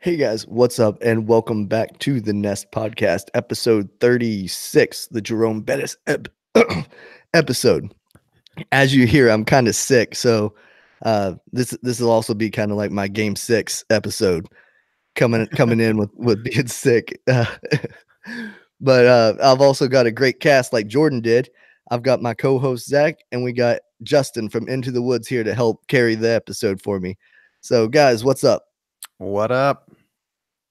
Hey guys, what's up? And welcome back to the Nest Podcast, episode 36, the Jerome Bettis episode. As you hear, I'm kind of sick, so this will also be kind of like my game 6 episode coming in with being sick. But I've also got a great cast like Jordan did. I've got my co-host Zach, and we got Justin from Into the Woods here to help carry the episode for me. So guys, what's up? What up?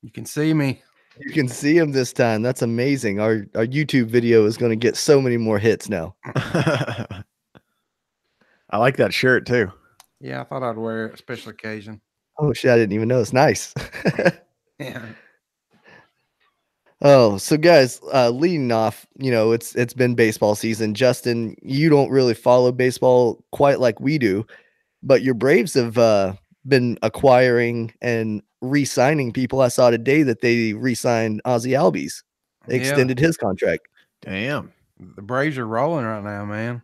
You can see me. You can see him this time. That's amazing. Our YouTube video is going to get so many more hits now. I like that shirt too. Yeah, I thought I'd wear it, special occasion. Oh shit, I didn't even know. It's nice. Yeah. Oh, so guys, leading off, it's been baseball season. Justin, you don't really follow baseball quite like we do, but your Braves have been acquiring and re-signing people. I saw today that they re-signed Ozzy Albies. They extended his contract. Damn. The Braves are rolling right now, man.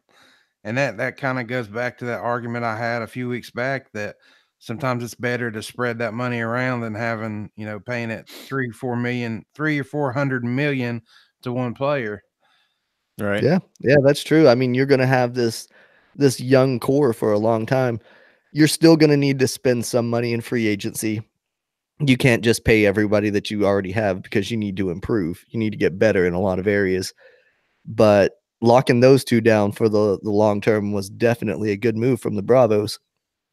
And that kind of goes back to that argument I had a few weeks back that sometimes it's better to spread that money around than having, paying it 3 or 400 million to one player. Right. Yeah, that's true. I mean, you're going to have this young core for a long time. You're still going to need to spend some money in free agency. You can't just pay everybody that you already have because you need to improve. You need to get better in a lot of areas. But locking those two down for the long term was definitely a good move from the Bravos.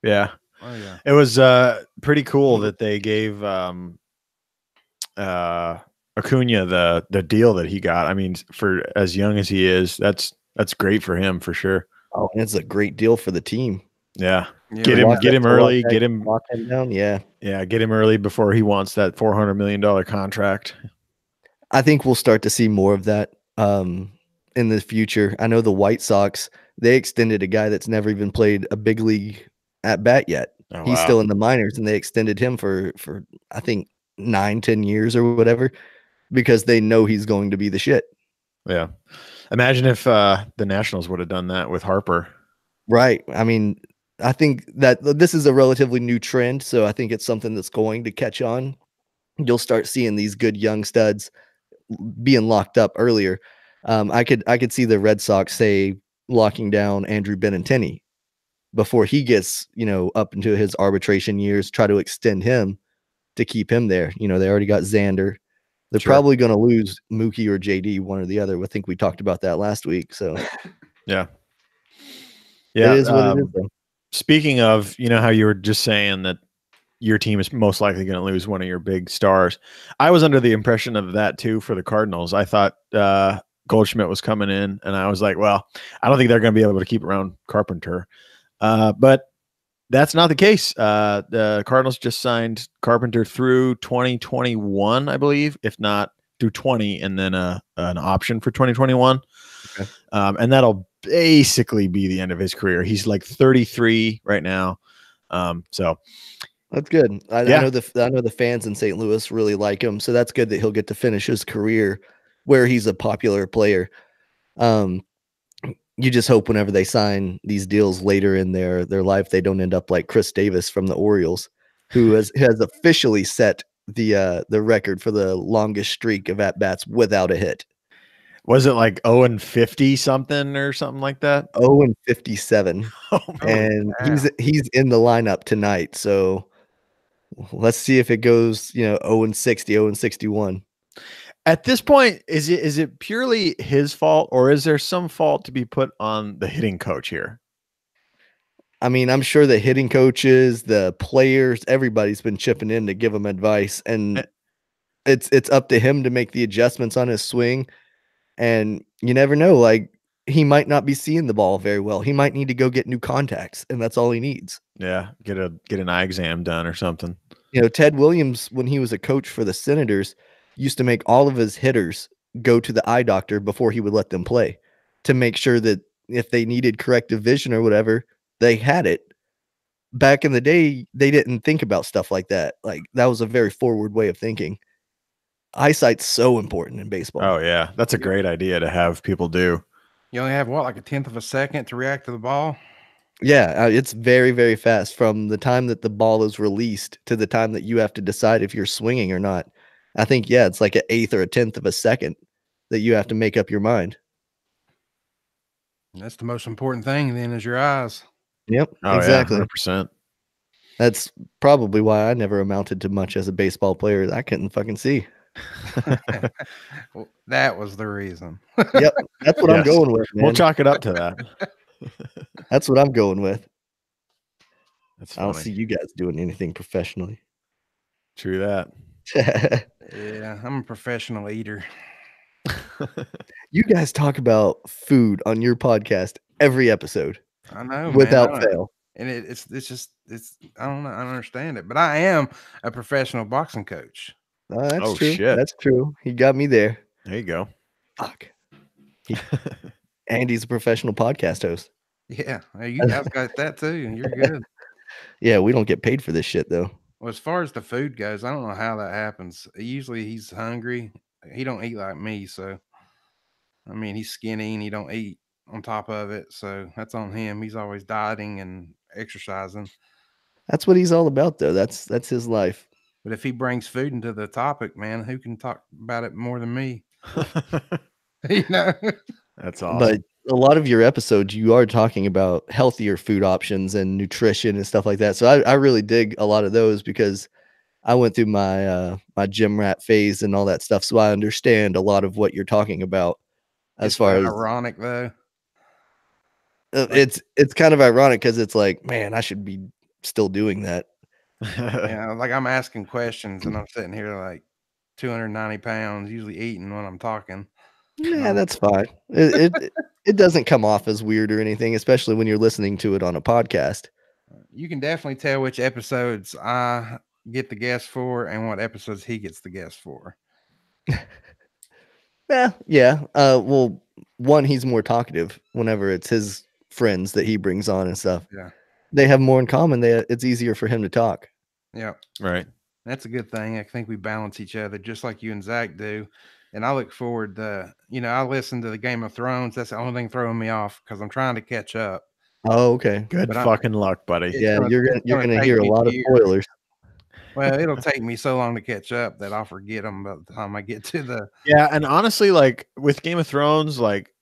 Yeah. Oh yeah. It was pretty cool that they gave Acuna the deal that he got. I mean, for as young as he is, that's great for him for sure. Oh, and it's a great deal for the team. Yeah. Get him early, lock him down. Yeah. Yeah, get him early before he wants that $400 million contract. I think we'll start to see more of that in the future. I know the White Sox, they extended a guy that's never even played a big league at bat yet. Oh, He's wow. still in the minors, and they extended him for I think 9-10 years or whatever, because they know he's going to be the shit. Yeah. Imagine if the Nationals would have done that with Harper. Right. I mean, I think that this is a relatively new trend, so I think it's something that's going to catch on. You'll start seeing these good young studs being locked up earlier. I could see the Red Sox say locking down Andrew Benintendi before he gets, up into his arbitration years, try to extend him to keep him there. They already got Xander. They're probably going to lose Mookie or JD, one or the other. I think we talked about that last week. So yeah. It is what it is, though. Speaking of, how you were just saying that your team is most likely going to lose one of your big stars. I was under the impression of that too for the Cardinals. I thought Goldschmidt was coming in, and I was like, well, I don't think they're going to be able to keep around Carpenter. But that's not the case. The Cardinals just signed Carpenter through 2021, I believe, if not through 20, and then an option for 2021. Okay. And that'll basically be the end of his career. He's like 33 right now. So that's good. I know the fans in St. Louis really like him, so that's good that he'll get to finish his career where he's a popular player. You just hope whenever they sign these deals later in their life, they don't end up like Chris Davis from the Orioles, who has officially set the record for the longest streak of at bats without a hit. Was it like 0-50 something or something like that? 0-57. And he's in the lineup tonight. So let's see if it goes, 0-60, 0-61. At this point, is it purely his fault, or is there some fault to be put on the hitting coach here? I mean, I'm sure the hitting coaches, the players, everybody's been chipping in to give him advice, and it's up to him to make the adjustments on his swing. And you never know, like, he might not be seeing the ball very well. He might need to go get new contacts, and that's all he needs. Yeah, get an eye exam done or something. Ted Williams, when he was a coach for the Senators, used to make all of his hitters go to the eye doctor before he would let them play to make sure that if they needed corrective vision or whatever, they had it. Back in the day, they didn't think about stuff like that. Like, that was a very forward way of thinking. Eyesight's so important in baseball. Oh yeah, that's a great idea to have people do. You only have like a tenth of a second to react to the ball. Yeah, it's very, very fast from the time that the ball is released to the time that you have to decide if you're swinging or not. I think, yeah, it's like an eighth or a tenth of a second that you have to make up your mind. And that's the most important thing then is your eyes. Yep, Oh yeah, exactly. 100%. That's probably why I never amounted to much as a baseball player. I couldn't fucking see. Well, that was the reason. Yep, that's what I'm Yes. going with, We'll man. chalk it up to that. That's what I'm going with. That's I don't funny. see you guys doing anything professionally. True that. Yeah, I'm a professional eater. You guys talk about food on your podcast every episode I know, man. without I know. fail. And it's just I don't know, I don't understand it. But I am a professional boxing coach. That's Oh true. shit. That's true. He got me there. There you go. Fuck. Andy's a professional podcast host. Yeah, you guys got that too. You're good. Yeah, we don't get paid for this shit though. Well, as far as the food goes, I don't know how that happens. Usually he's hungry. He don't eat like me, so I mean he's skinny and he don't eat on top of it. So that's on him. He's always dieting and exercising. That's what he's all about though. That's his life. But if he brings food into the topic, man, who can talk about it more than me? You know? That's But awesome. a lot of your episodes, you are talking about healthier food options and nutrition and stuff like that. So I really dig a lot of those because I went through my gym rat phase and all that stuff. So I understand a lot of what you're talking about as It's far as ironic though. Like, it's kind of ironic because it's like, man, I should be still doing that. yeah, like I'm asking questions and I'm sitting here like 290 pounds, usually eating when I'm talking. Nah, that's fine. It doesn't come off as weird or anything, especially when you're listening to it on a podcast. You can definitely tell which episodes I get the guest for and what episodes he gets the guest for. Yeah. Well, one, he's more talkative whenever it's his friends that he brings on and stuff. Yeah. They have more in common. It's easier for him to talk. Yeah. Right. That's a good thing. I think we balance each other just like you and Zach do. And I look forward to, I listen to the Game of Thrones. That's the only thing throwing me off because I'm trying to catch up. Oh, okay. Good But fucking luck, buddy. Yeah, you're it's gonna take hear a me lot of years. spoilers. Well, it'll take me so long to catch up that I'll forget them by the time I get to the. Yeah, and honestly, like with Game of Thrones, like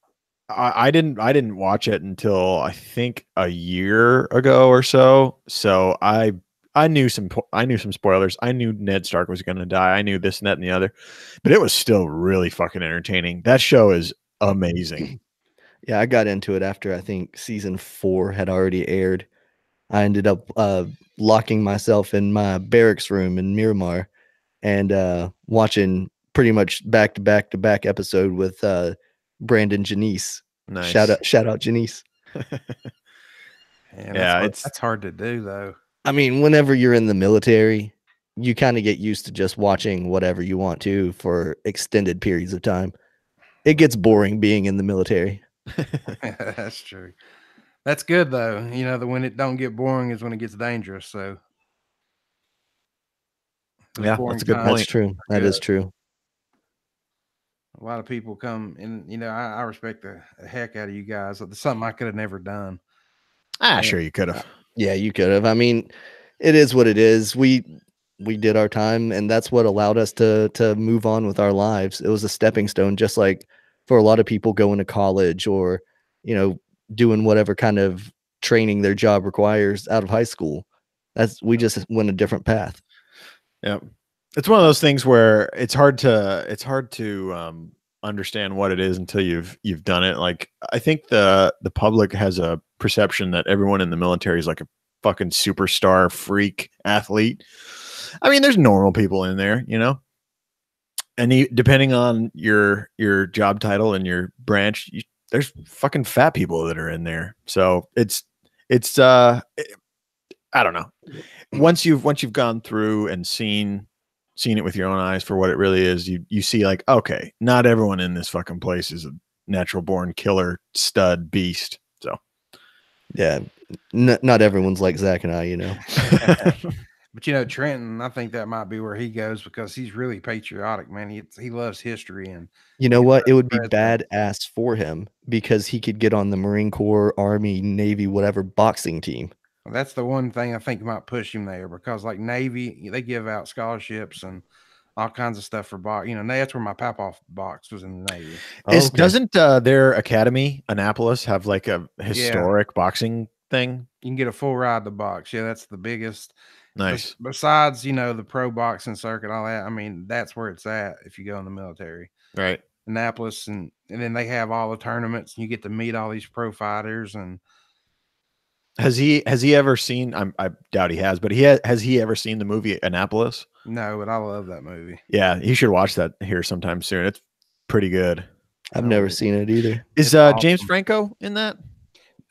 I didn't watch it until I think a year ago or so. So I knew some spoilers. I knew Ned Stark was going to die. I knew this and that and the other, but it was still really fucking entertaining. That show is amazing. Yeah, I got into it after I think season 4 had already aired. I ended up locking myself in my barracks room in Miramar and watching pretty much back to back episode with Brandon Janice. Nice. Shout out Janice. Man, Yeah, that's hard to do though. I mean, whenever you're in the military, you kind of get used to just watching whatever you want to for extended periods of time. It gets boring being in the military. That's true. That's good though. When it don't get boring is when it gets dangerous. So those Yeah, boring that's a good times point. That's true. That good. is true. A lot of people come and I respect the heck out of you guys. It's something I could have never done. Sure you could have. Yeah, you could have. I mean, it is what it is. We did our time, and that's what allowed us to move on with our lives. It was a stepping stone, just like for a lot of people going to college or, doing whatever kind of training their job requires out of high school. We just went a different path. Yep. It's one of those things where it's hard to understand what it is until you've done it. Like I think the public has a perception that everyone in the military is like a fucking superstar freak athlete. I mean, there's normal people in there, and depending on your job title and your branch, there's fucking fat people that are in there. So it's I don't know. Once you've gone through and seen it with your own eyes for what it really is, you see like, okay, not everyone in this fucking place is a natural born killer stud beast. So yeah, not everyone's like Zach and I, But you know, Trenton, I think that might be where he goes because he's really patriotic, man. He loves history and You know he what? It loves would be presidents. badass for him because he could get on the Marine Corps, Army, Navy, whatever boxing team. That's the one thing I think might push him there because, like Navy, they give out scholarships and all kinds of stuff for box. You know, that's where my papaw box was in the Navy. Oh, okay. Doesn't their academy, Annapolis, have like a Yeah, historic boxing thing? you can get a full ride to box. Yeah, that's the biggest. Nice. Besides, you know, the pro boxing circuit, all that. I mean, that's where it's at if you go in the military. Right. Annapolis, and then they have all the tournaments, and you get to meet all these pro fighters. And Has he ever seen? I doubt he has, but has he ever seen the movie Annapolis? no, but I love that movie. Yeah, he should watch that here sometime soon. It's pretty good. I've never seen it either. Is It's James awesome. Franco in that?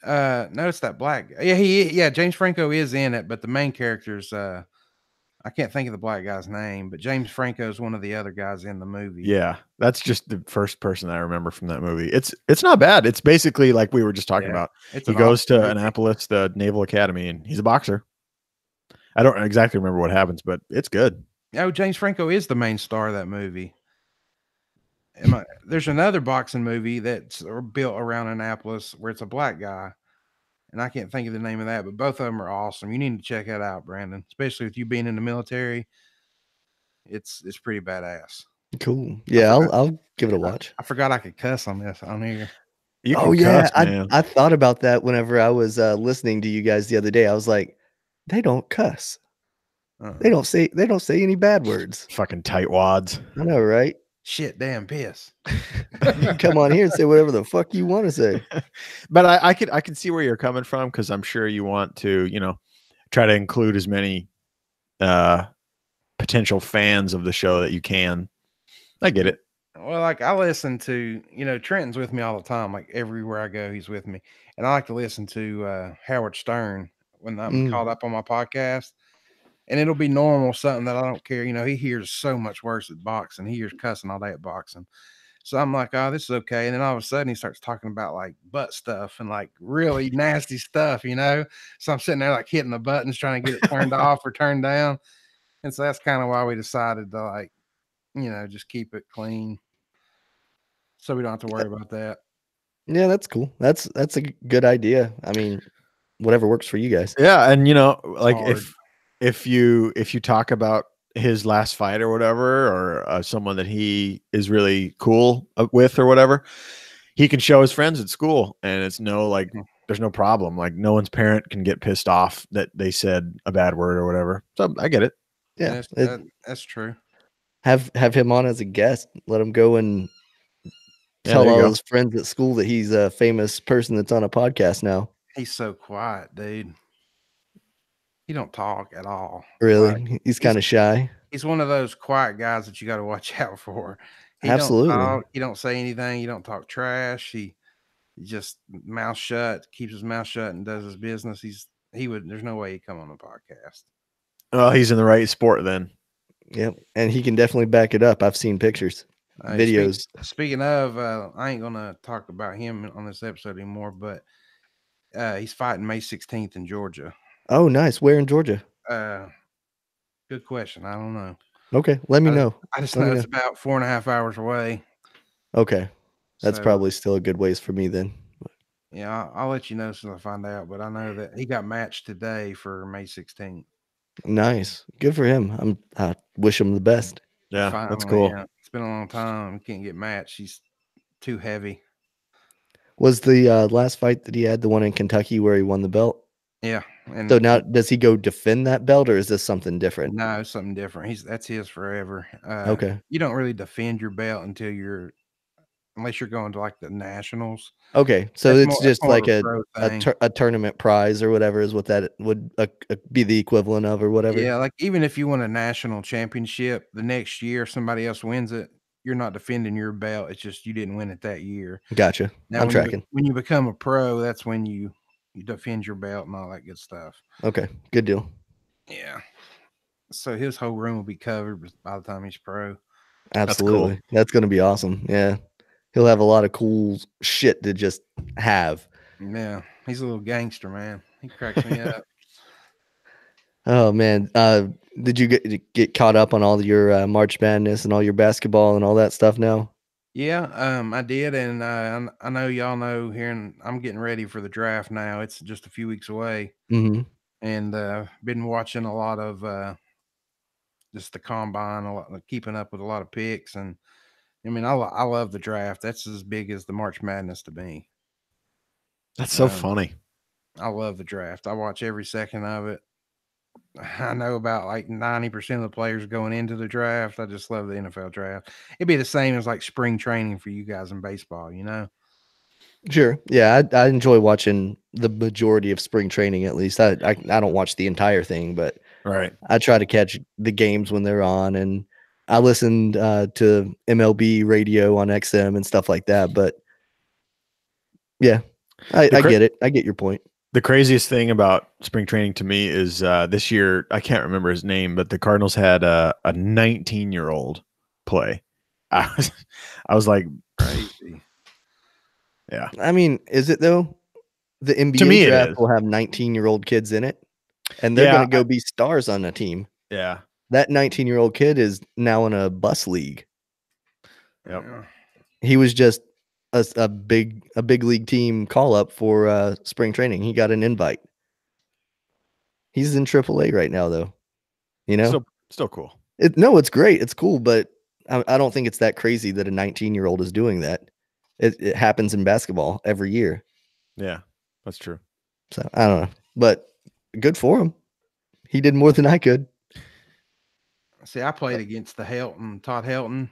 No, it's that black guy. Yeah, James Franco is in it, but the main character's I can't think of the black guy's name, but James Franco is one of the other guys in the movie. Yeah, that's just the first person I remember from that movie. It's not bad. It's basically like we were just talking about. He goes to Annapolis, the Naval Academy, and he's a boxer. I don't exactly remember what happens, but it's good. Oh, James Franco is the main star of that movie. There's another boxing movie that's built around Annapolis where it's a black guy, and I can't think of the name of that, but both of them are awesome. You need to check that out, Brandon, especially with you being in the military. It's pretty badass. Cool. Yeah, I'll give it a watch. I forgot I could cuss on this on here. Oh yeah, I thought about that whenever I was listening to you guys the other day. I was like, they don't cuss. They don't say any bad words. Fucking tightwads. I know, right? Shit, damn, piss. You can come on here and say whatever the fuck you want to say. But I could see where you're coming from because I'm sure you want to, you know, try to include as many potential fans of the show that you can. I get it. Well, like I listen to, you know, Trenton's with me all the time. Like everywhere I go, he's with me. And I like to listen to Howard Stern when I'm caught up on my podcast. And it'll be normal, something that I don't care. You know, he hears so much worse at boxing. He hears cussing all day at boxing. So I'm like, oh, this is okay. And then all of a sudden he starts talking about like butt stuff and like really nasty stuff, you know? So I'm sitting there like hitting the buttons, trying to get it turned off or turned down. And so that's kind of why we decided to like, you know, just keep it clean. So we don't have to worry about that. Yeah, that's cool. That's a good idea. I mean, whatever works for you guys. Yeah, and you know, like if you talk about his last fight or whatever, or someone that he is really cool with or whatever, he can show his friends at school, and it's there's no problem. Like no one's parent can get pissed off that they said a bad word or whatever. So I get it. Yeah, that's true. Have him on as a guest. Let him go and tell all his friends at school that he's a famous person that's on a podcast now. He's so quiet, dude. He don't talk at all. Really? Like, he's kind of shy. He's one of those quiet guys that you got to watch out for. He Absolutely. don't talk, he don't say anything. He don't talk trash. He just mouth shut, keeps his mouth shut, and does his business. There's no way he'd come on the podcast. Oh, he's in the right sport then. Yep, and he can definitely back it up. I've seen pictures, videos. Speaking of, I ain't gonna talk about him on this episode anymore, but he's fighting May 16th in Georgia. Oh, nice. Where in Georgia? Good question. I don't know. Okay, let me know. I just know it's about 4.5 hours away. Okay, that's probably still a good ways for me then. Yeah, I'll let you know as soon as I find out. But I know that he got matched today for May 16th. Nice, good for him. I wish him the best. Yeah, that's cool. Yeah. It's been a long time. He can't get matched. He's too heavy. Was the last fight that he had the one in Kentucky where he won the belt? Yeah. And so now does he go defend that belt or is this something different? No, it's something different. That's his forever. Okay. You don't really defend your belt unless you're going to like the nationals. Okay, so it's just like a tournament prize or whatever is what that would be the equivalent of or whatever. Yeah, like even if you win a national championship, the next year somebody else wins it, you're not defending your belt. It's just you didn't win it that year. Gotcha. Now, I'm tracking. When you become a pro, that's when you defend your belt and all that good stuff. Okay, good deal. Yeah. So his whole room will be covered by the time he's pro. Absolutely. That's going to be awesome. Yeah. He'll have a lot of cool shit to just have. Yeah. He's a little gangster, man. He cracks me up. Oh man, did you get caught up on all your March Madness and all your basketball and all that stuff now? Yeah, I did, and I know y'all know here, and I'm getting ready for the draft now. It's just a few weeks away, Mhm. and been watching a lot of just the combine, keeping up with a lot of picks, and I mean, I love the draft. That's as big as the March Madness to me. That's so Um, funny. I love the draft. I watch every second of it. I know about like 90% of the players going into the draft. I just love the NFL draft. It'd be the same as like spring training for you guys in baseball, you know? Sure. Yeah, I enjoy watching the majority of spring training at least. I don't watch the entire thing, but Right. I try to catch the games when they're on, and I listened to MLB radio on XM and stuff like that. But yeah, The I cra- get it. I get your point. the craziest thing about spring training to me is this year, I can't remember his name, but the Cardinals had a 19-year-old play. I was, I was like, Crazy. yeah. I mean, is it though? The To NBA me, it draft is. will have 19-year-old kids in it, and they're going Yeah, to go be stars on a team. yeah, That 19-year-old kid is now in a bus league. yep. Yeah. He was just a big league team call up for spring training. He got an invite. He's in AAA right now, though. You know, Still cool. no, it's great, it's cool, but I don't think it's that crazy that a 19-year-old is doing that. It happens in basketball every year, Yeah, that's true. so I don't know, but good for him. He did more than I could. See, I played against Todd Helton,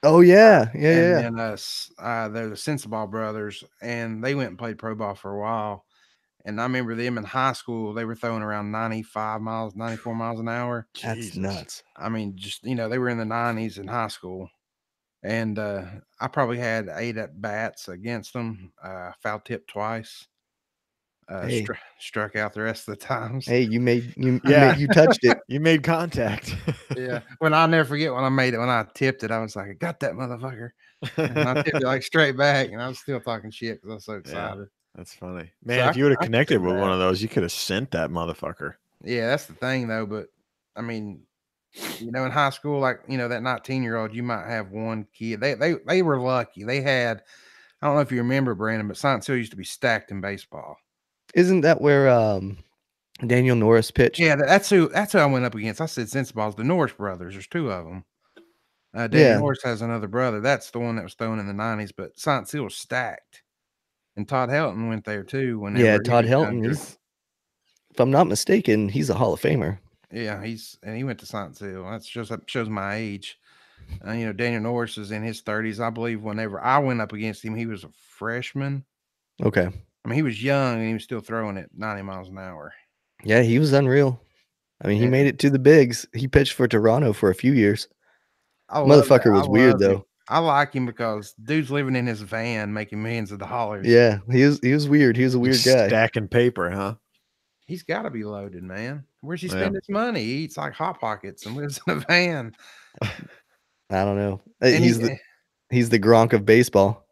Oh yeah, yeah, and yeah. then they're the Sensabaugh brothers, and they went and played pro ball for a while. And I remember them in high school, they were throwing around 95 miles, 94 miles an hour. That's Jesus. nuts. I mean, just, they were in the 90s in high school. And I probably had 8 at bats against them, foul tipped twice, Hey, struck out the rest of the times. hey, Yeah, you touched it. you made contact. Yeah. When I'll never forget when I made it, when I tipped it, I was like, I got that motherfucker. And I tipped it like straight back, and I was still talking shit because I was so Yeah, excited. that's funny, So man. If you would have I connected consider with one that. of those, you could have sent that motherfucker. Yeah, that's the thing though. But I mean, in high school, like, that 19-year-old, you might have one kid. They were lucky. They had, I don't know if you remember, Brandon, but Science Hill used to be stacked in baseball. Isn't that where Daniel Norris pitched? Yeah, that's who I went up against. I said Sensabaugh, the Norris brothers. There's 2 of them. Daniel Yeah, Norris has another brother. That's the one that was thrown in the 90s, but Science Hill was stacked. And Todd Helton went there too yeah. whenever he Todd was Helton. younger. If I'm not mistaken, he's a Hall of Famer. Yeah, he went to Science Hill. That shows my age. Daniel Norris is in his 30s. I believe whenever I went up against him, he was a freshman. Okay. I mean, he was young and he was still throwing it 90 miles an hour. Yeah, he was unreal. I mean, he And made it to the bigs. He pitched for Toronto for a few years. I love that. Motherfucker I was weird love him. though. I like him because dude's living in his van making millions of dollars. Yeah, he was weird. He was a weird Just guy. stacking paper, huh? He's got to be loaded, man. Where's he Yeah. spend his money? He eats like Hot Pockets and lives in a van. I don't know. And He's the Gronk of baseball.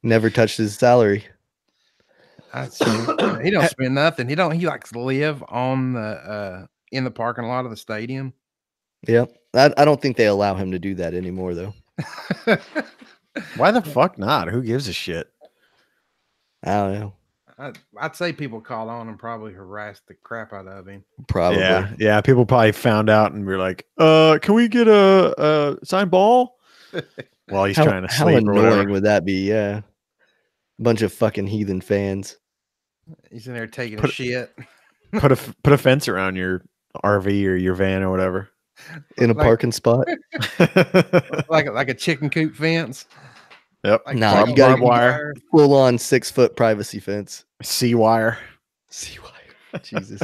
Never touched his salary. that's true. He don't spend nothing. He likes to live on the in the parking lot of the stadium. Yep. I don't think they allow him to do that anymore though. Why the fuck not? Who gives a shit? I don't know. I'd say people called on and probably harassed the crap out of him. Probably. Yeah. People probably found out and were like, can we get a signed ball?" While he's trying to How sleep or annoying whatever. would that be? Yeah. Bunch of fucking heathen fans. He's in there taking a shit. Put a fence around your RV or your van or whatever. In a Like- parking spot. like a chicken coop fence. Yep. Like Nah, barbed you gotta wire. Full on 6-foot privacy fence. Sea wire. See why? Jesus.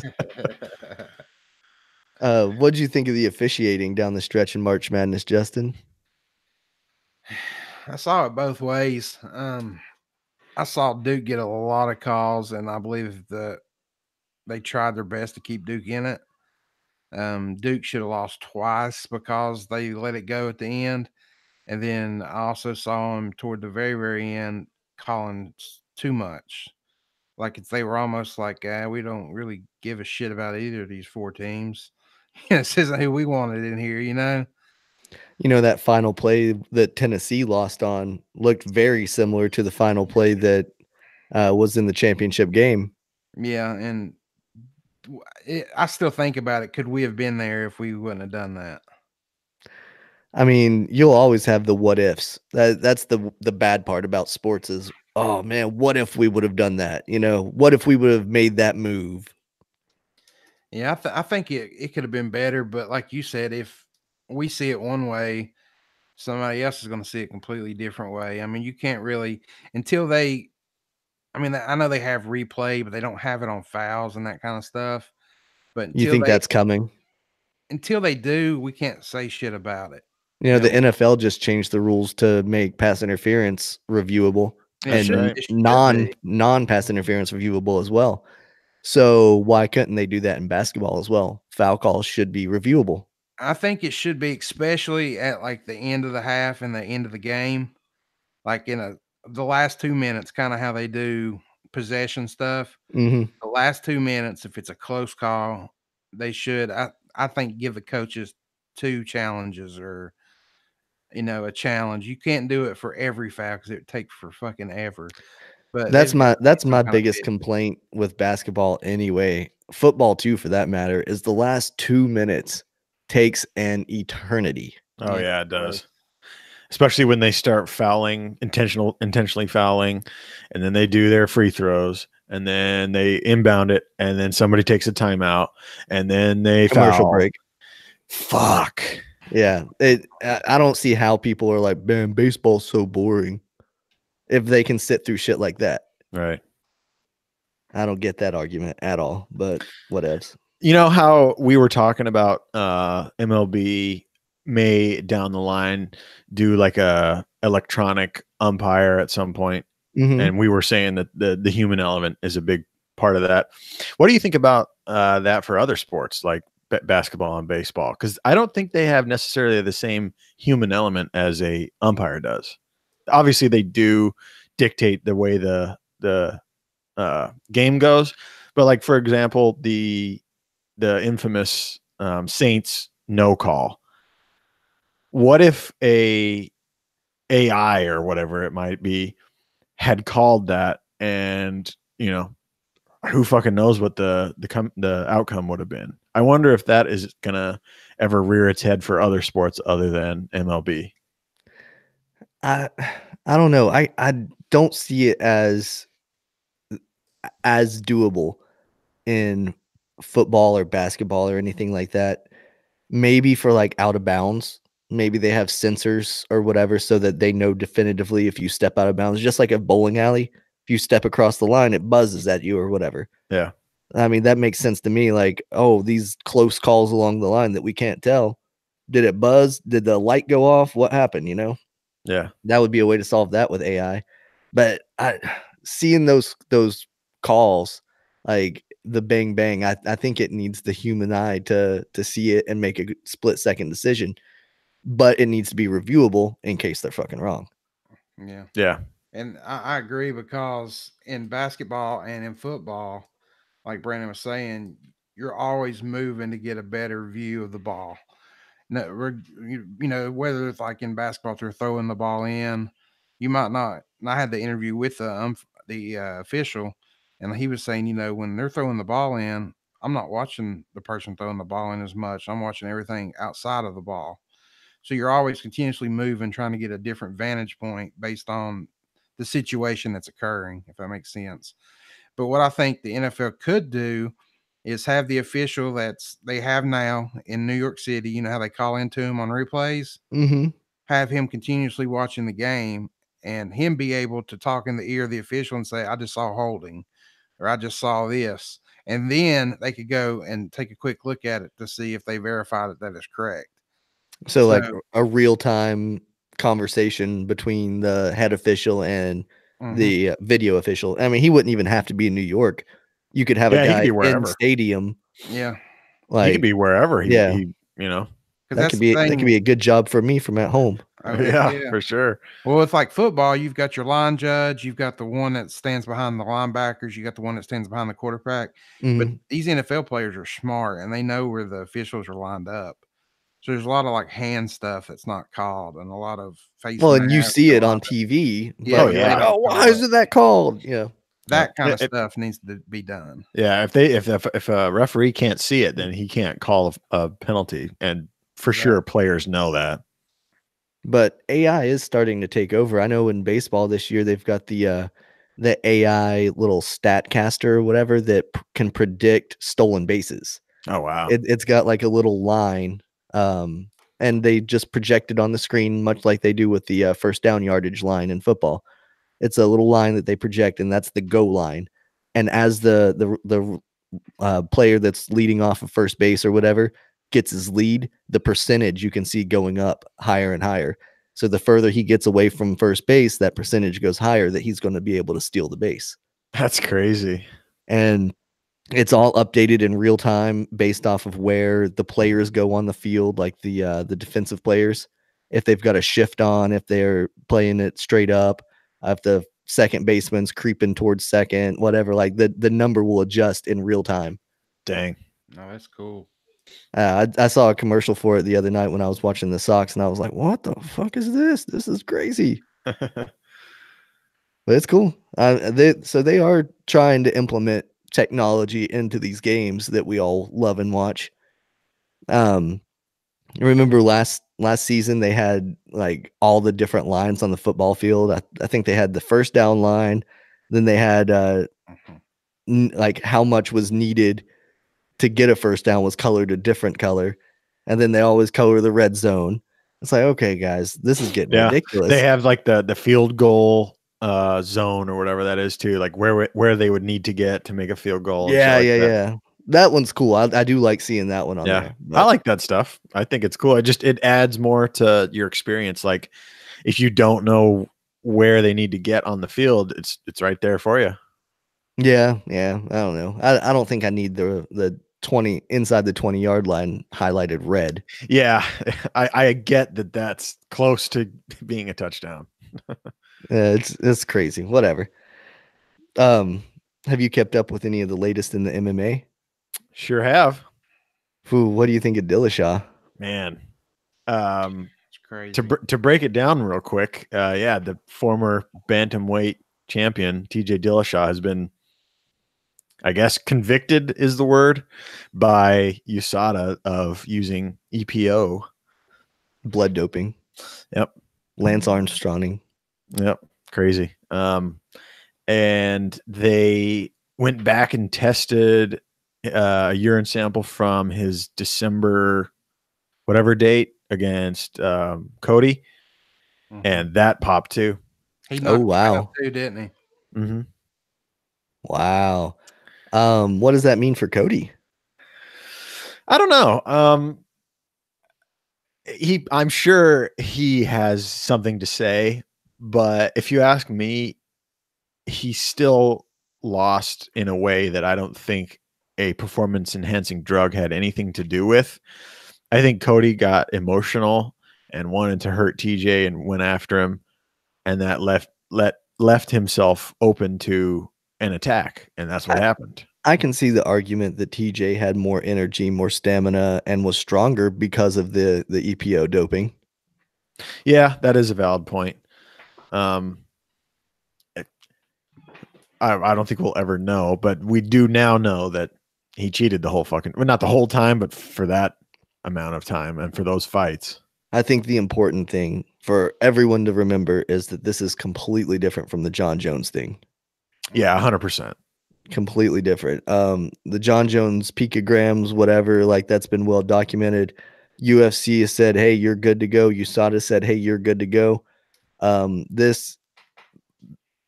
What'd you think of the officiating down the stretch in March Madness, Justin? I saw it both ways. I saw Duke get a lot of calls, and I believe that they tried their best to keep Duke in it. Duke should have lost twice because they let it go at the end. And then I also saw him toward the very, very end calling too much. Like they were almost like, we don't really give a shit about either of these four teams. This isn't who we wanted in here, you know? You know, that final play that Tennessee lost on looked very similar to the final play that was in the championship game. Yeah, and I still think about it. Could we have been there if we wouldn't have done that? I mean, you'll always have the what ifs. That's the bad part about sports is, oh man, what if we would have done that? You know, what if we would have made that move? Yeah, I think it could have been better, but like you said, if we see it one way, somebody else is going to see it completely different way. I mean, you can't really until they. I mean, I know they have replay, but they don't have it on fouls and that kind of stuff. But You think that's coming? until they do, we can't say shit about it. You know, the NFL just changed the rules to make pass interference reviewable and It should be. non-pass interference reviewable as well. So why couldn't they do that in basketball as well? Foul calls should be reviewable. I think it should be, especially at like the end of the half and the end of the game, like the last 2 minutes, kind of how they do possession stuff. Mhm. The last 2 minutes, if it's a close call, they should. I think give the coaches two challenges or a challenge. You can't do it for every foul because it takes for fucking ever. But they've got to That's some my kind of biggest complaint with basketball anyway. Football too, for that matter, is the last 2 minutes takes an eternity. Oh Yeah, yeah, it does. Especially when they start fouling, intentionally fouling, and then they do their free throws, and then they inbound it, and then somebody takes a timeout, and then they Commercial foul. break. Fuck. Yeah, I don't see how people are like, man, baseball's so boring. If they can sit through shit like that, Right. I don't get that argument at all. But whatevs. You know how we were talking about MLB may down the line do like a electronic umpire at some point, and we were saying that the human element is a big part of that. What do you think about that for other sports like basketball and baseball? Because I don't think they have necessarily the same human element as a umpire does. Obviously, they do dictate the way the game goes, but like for example, the infamous Saints no call. What if a AI or whatever it might be had called that, and who fucking knows what the outcome would have been? I wonder if that is gonna ever rear its head for other sports other than MLB. I don't know. I don't see it as doable in football or basketball or anything like that. Maybe for like out of bounds, maybe they have sensors or whatever so that they know definitively if you step out of bounds, just like a bowling alley. If you step across the line, it buzzes at you or whatever. Yeah. I mean, that makes sense to me. Like, oh, these close calls along the line that we can't tell. Did it buzz? Did the light go off? What happened? Yeah. That would be a way to solve that with AI. But seeing those calls, like the bang bang, I think it needs the human eye to see it and make a split second decision. But it needs to be reviewable in case they're fucking wrong. Yeah. Yeah. And I agree, because in basketball and in football, like Brandon was saying, you're always moving to get a better view of the ball. No, whether it's like in basketball, they're throwing the ball in, you might not. And I had the interview with the official, and he was saying, when they're throwing the ball in, I'm not watching the person throwing the ball in as much. I'm watching everything outside of the ball. So you're always continuously moving, trying to get a different vantage point based on the situation that's occurring, if that makes sense. But what I think the NFL could do is have the official they have now in New York City, how they call into him on replays, have him continuously watching the game, and him be able to talk in the ear of the official and say, I just saw holding, or I just saw this. And then they could go and take a quick look at it to see if they verify that is correct. So like a real time conversation between the head official and the video official. I mean, he wouldn't even have to be in New York. You could have a guy in stadium. Yeah. Like he could be wherever yeah. he that could be a good job for me from at home. Oh, heck Yeah, for sure. Well, it's like football. You've got your line judge. You've got the one that stands behind the linebackers. You got the one that stands behind the quarterback. But Mhm. these NFL players are smart and they know where the officials are lined up. So there's a lot of like hand stuff that's not called and a lot of face Well, and you masks. see it on TV, Yeah, Oh, but you're they like, yeah. don't "Oh, why call it. isn't that called?" Yeah. Yeah. That kind of stuff needs to be done. Yeah, if a referee can't see it, then he can't call a penalty, and for sure players know that. But AI is starting to take over. I know in baseball this year they've got the AI little stat caster or whatever that can predict stolen bases. Oh wow. It's got like a little line, and they just project it on the screen, much like they do with the first down yardage line in football. It's a little line that they project, and that's the go line. And as the player that's leading off of first base or whatever gets his lead, the percentage you can see going up higher and higher. So the further he gets away from first base, that percentage goes higher that he's going to be able to steal the base. That's crazy. And it's all updated in real time based off of where the players go on the field, like the defensive players. If they've got a shift on, if they're playing it straight up, if the second baseman's creeping towards second, whatever, like the number will adjust in real time. Dang. No, that's cool. I saw a commercial for it the other night when I was watching the Sox, and I was like, "What the fuck is this? This is crazy." But it's cool. They are trying to implement technology into these games that we all love and watch. Um, remember last season they had like all the different lines on the football field. I think they had the first down line, then they had like how much was needed to get a first down was colored a different color, and then they always color the red zone. It's like, okay, guys, this is getting ridiculous. They have like the field goal zone or whatever that is too, like where they would need to get to make a field goal. Yeah, and shit like that. yeah. That one's cool. I do like seeing that one on there. I like that stuff. I think it's cool. It adds more to your experience. Like if you don't know where they need to get on the field, it's right there for you. Yeah. I don't know. I don't think I need the 20 inside the 20-yard line highlighted red. Yeah, I get that that's close to being a touchdown. It's crazy. Whatever. Have you kept up with any of the latest in the MMA? Sure have. Ooh, what do you think of Dillashaw? Man. It's crazy. To break it down real quick, the former bantamweight champion TJ Dillashaw has been, I guess, convicted is the word, by USADA of using EPO, Blood doping. Yep. Lance Armstronging. Yep. Crazy. And they went back and tested a urine sample from his December whatever date against Cody, and that popped too. He knocked wow. out too, didn't he? Mm-hmm. Wow. What does that mean for Cody? I don't know. I'm sure he has something to say, but if you ask me, he still lost in a way that I don't think a performance enhancing drug had anything to do with. I think Cody got emotional and wanted to hurt TJ and went after him, and that left himself open to an attack, and that's what happened. I can see the argument that TJ had more energy, more stamina, and was stronger because of the EPO doping. Yeah, that is a valid point. I don't think we'll ever know, but we do now know that he cheated the whole fucking, well, not the whole time, but for that amount of time and for those fights. I think the important thing for everyone to remember is that this is completely different from the John Jones thing. Yeah, 100%. Completely different. The John Jones picograms, whatever, like that's been well documented. UFC has said, hey, you're good to go. USADA said, hey, you're good to go. This,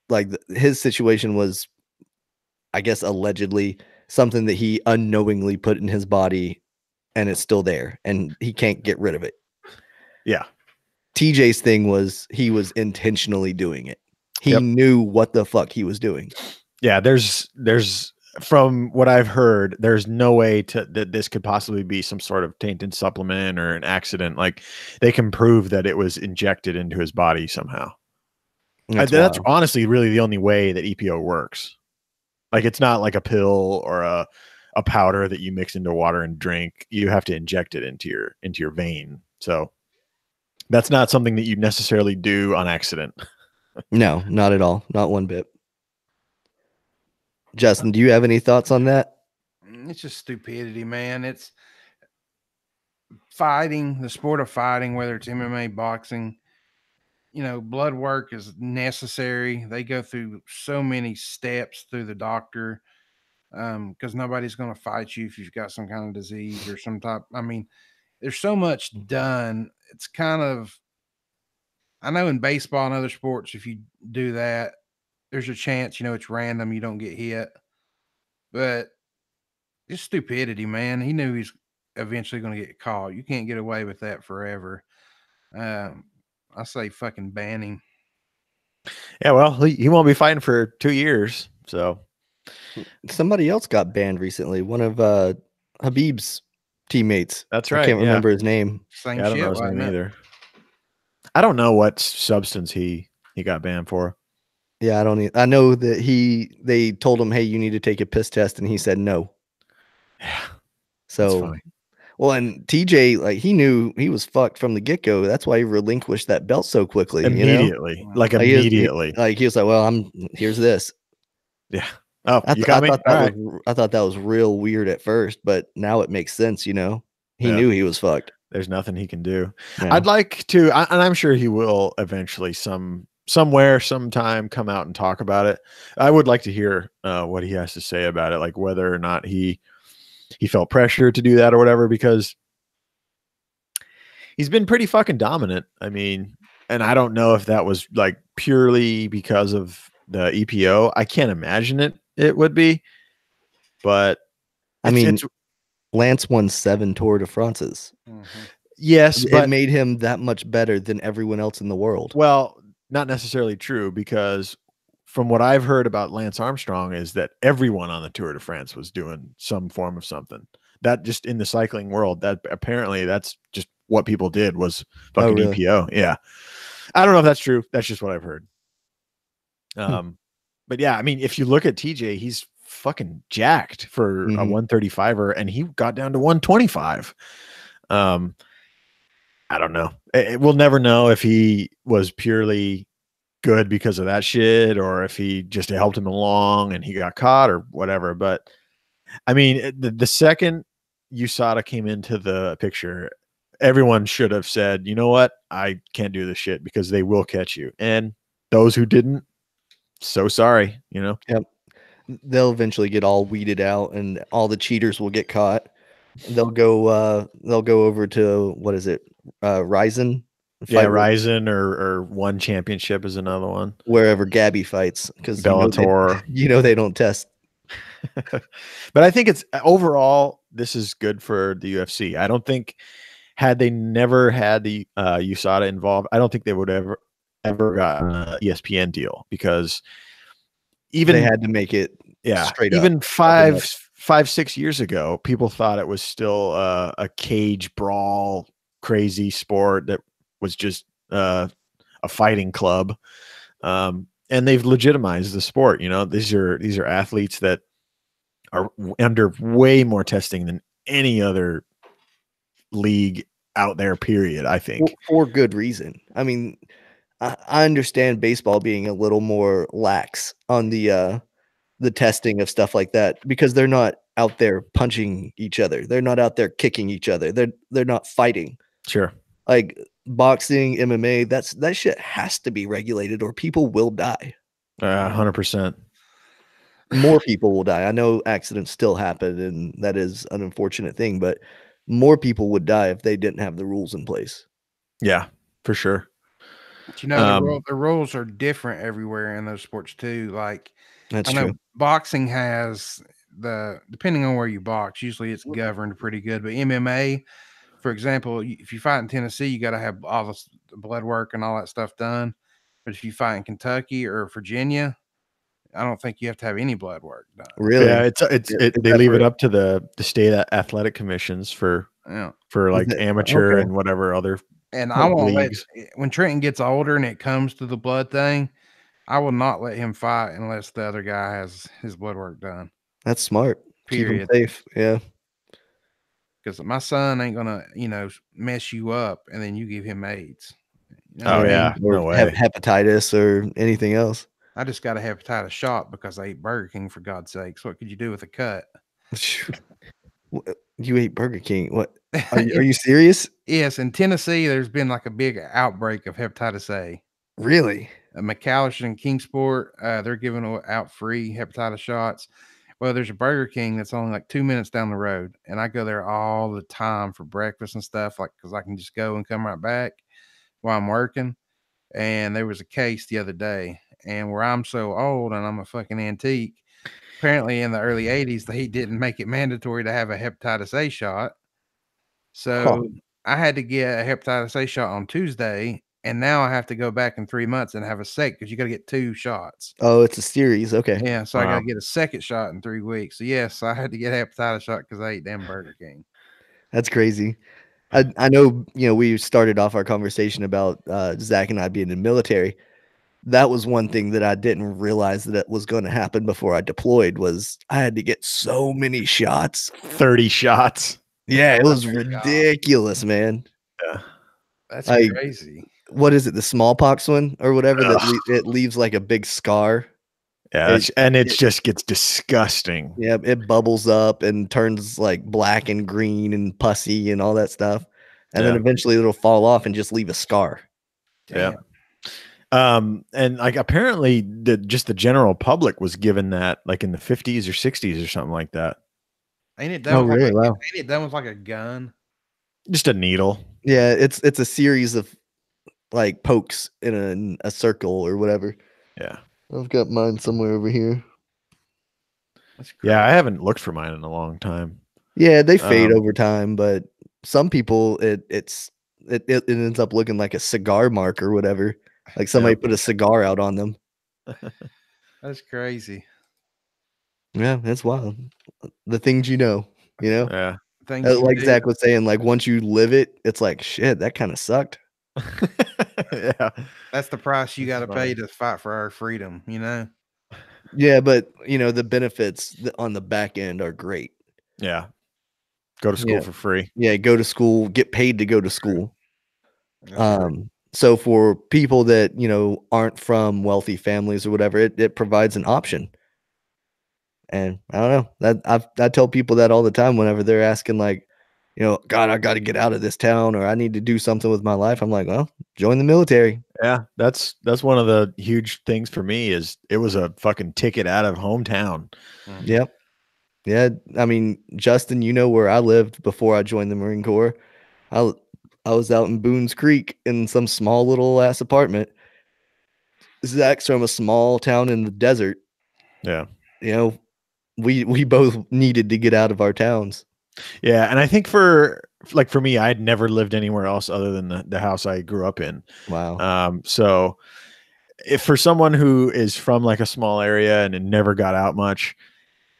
like his situation was, I guess, allegedly something that he unknowingly put in his body, and it's still there, and he can't get rid of it. Yeah. TJ's thing was he was intentionally doing it. He knew what the fuck he was doing. Yeah, there's from what I've heard, there's no way that this could possibly be some sort of tainted supplement or an accident. Like they can prove that it was injected into his body somehow. That's wild. honestly really the only way that EPO works. Like it's not like a pill or a powder that you mix into water and drink. You have to inject it into your vein. So that's not something that you necessarily do on accident. No, not at all. Not one bit. Justin, do you have any thoughts on that? It's just stupidity, man. It's fighting, the sport of fighting, whether it's MMA, boxing. Blood work is necessary. They go through so many steps through the doctor, because nobody's going to fight you if you've got some kind of disease or some type. I mean, there's so much done. It's kind of, I know in baseball and other sports, if you do that, there's a chance, it's random, you don't get hit. But just stupidity, man. He knew he's eventually going to get caught. You can't get away with that forever. I say fucking ban him. Yeah, well, he won't be fighting for 2 years. So somebody else got banned recently. One of Habib's teammates. That's I right. can't remember his name. Same I don't shit, know his name wasn't it? either. I don't know what substance he got banned for. Yeah, I don't. I know that they told him, "Hey, you need to take a piss test," and he said no. Yeah, So, funny. well, and TJ, like he knew he was fucked from the get go. That's why he relinquished that belt so quickly. Immediately, like Like, immediately. he was like, "Well, here's this." Yeah. Oh, I, you I got me. thought All that right. was I thought that was real weird at first, but now it makes sense. He Yeah. knew he was fucked. There's nothing he can do. Yeah. I'd like to, and I'm sure he will eventually somewhere, sometime come out and talk about it. I would like to hear what he has to say about it, like whether or not he felt pressure to do that or whatever, because he's been pretty fucking dominant. I mean, and I don't know if that was like purely because of the EPO. I can't imagine it would be, but I mean, Lance won 7 Tour de France's. Mm-hmm. Yes, but it made him that much better than everyone else in the world. Well, not necessarily true, because from what I've heard about Lance Armstrong is that everyone on the Tour de France was doing some form of something. That just in the cycling world, that apparently that's just what people did was fucking really? EPO. Yeah. I don't know if that's true. That's just what I've heard. But yeah, I mean, if you look at TJ, he's fucking jacked for a 135er, and he got down to 125. I don't know. We'll never know if he was purely good because of that shit or if he just helped him along and he got caught or whatever. But I mean, the second USADA came into the picture, everyone should have said, you know what? I can't do this shit because they will catch you. And those who didn't, so sorry, Yep. They'll eventually get all weeded out and all the cheaters will get caught. They'll go over to what is it? Ryzen? Yeah, Ryzen or One Championship is another one. Wherever Gabby fights, because Bellator. They don't test. But I think it's overall, this is good for the UFC. I don't think had they never had the USADA involved, I don't think they would ever got an ESPN deal, because even they had to make it straight even up. 5-6 years ago, people thought it was still a cage brawl, crazy sport that was just a fighting club. And they've legitimized the sport. These are athletes that are under way more testing than any other league out there, period, I think. For good reason. I mean, I understand baseball being a little more lax on the testing of stuff like that, because they're not out there punching each other. They're not out there kicking each other. They're not fighting. Sure. Like boxing, MMA, that shit has to be regulated or people will die. 100%. More people will die. I know accidents still happen and that is an unfortunate thing, but more people would die if they didn't have the rules in place. Yeah, for sure. But the rules are different everywhere in those sports too. Like, that's I know true. Boxing has depending on where you box, usually it's governed pretty good. But MMA, for example, if you fight in Tennessee, you got to have all the blood work and all that stuff done. But if you fight in Kentucky or Virginia, I don't think you have to have any blood work done. Really? Yeah, Is they that leave for it up to the state athletic commissions for Yeah. like it amateur okay. and whatever other And I won't let leagues. when Trenton gets older and it comes to the blood thing, I will not let him fight unless the other guy has his blood work done. That's smart. Keep him Period. safe. Yeah. Because my son ain't gonna, mess you up and then you give him AIDS. You know Oh what I yeah, mean? Or no have way. hepatitis or anything else. I just got a hepatitis shot because I ate Burger King, for God's sakes. What could you do with a cut? You ate Burger King. What? Are you serious? Yes, in Tennessee, there's been like a big outbreak of hepatitis A. Really? McAllister and Kingsport, they're giving out free hepatitis shots. Well, there's a Burger King that's only like 2 minutes down the road, and I go there all the time for breakfast and stuff, like because I can just go and come right back while I'm working. And there was a case the other day, and where I'm so old and I'm a fucking antique, apparently in the early 80s, they didn't make it mandatory to have a hepatitis A shot. Huh. So I had to get a hepatitis A shot on Tuesday, and now I have to go back in 3 months and have a second because you got to get 2 shots. Oh, it's a series. Okay. Yeah, so I got Wow. to get a second shot in 3 weeks. So yes, I had to get a hepatitis shot because I ate damn Burger King. That's crazy. I know, we started off our conversation about Zach and I being in the military. That was one thing that I didn't realize that it was going to happen before I deployed was I had to get so many shots. 30 shots. Yeah, it was my God. ridiculous, man. Yeah. That's I- crazy. What is it? The smallpox one or whatever that it leaves like a big scar. Yeah, it just gets disgusting. Yeah, it bubbles up and turns like black and green and pussy and all that stuff. And then Yeah. eventually it'll fall off and just leave a scar. Damn. Yeah. And like apparently just the general public was given that like in the 50s or 60s or something like that. Ain't it done? Oh, with really? Wow. Ain't it done with like a gun? Just a needle. Yeah, it's a series of like pokes in a circle or whatever. Yeah. I've got mine somewhere over here. That's crazy. Yeah, I haven't looked for mine in a long time. Yeah, they fade over time, but some people it ends up looking like a cigar mark or whatever. Like somebody put a cigar out on them. That's crazy. Yeah, that's wild. The things you know. Yeah. Things you Like do. Zach was saying, like once you live it, it's like shit, that kind of sucked. Yeah. That's the price you got That's to pay funny. to fight for our freedom, Yeah, but the benefits on the back end are great. Yeah. Go to school Yeah. for free. Yeah, go to school, get paid to go to school. That's right. So for people that, aren't from wealthy families or whatever, it provides an option. And I don't know that I tell people that all the time whenever they're asking like, God, I got to get out of this town or I need to do something with my life. I'm like, well, join the military. Yeah, that's one of the huge things for me is it was a fucking ticket out of hometown. Mhm. Yep. Yeah. I mean, Justin, where I lived before I joined the Marine Corps. I was out in Boone's Creek in some small little ass apartment. Zach's from a small town in the desert. Yeah. We both needed to get out of our towns. Yeah, and I think for me, I'd never lived anywhere else other than the house I grew up in. Wow. So if for someone who is from like a small area and never got out much,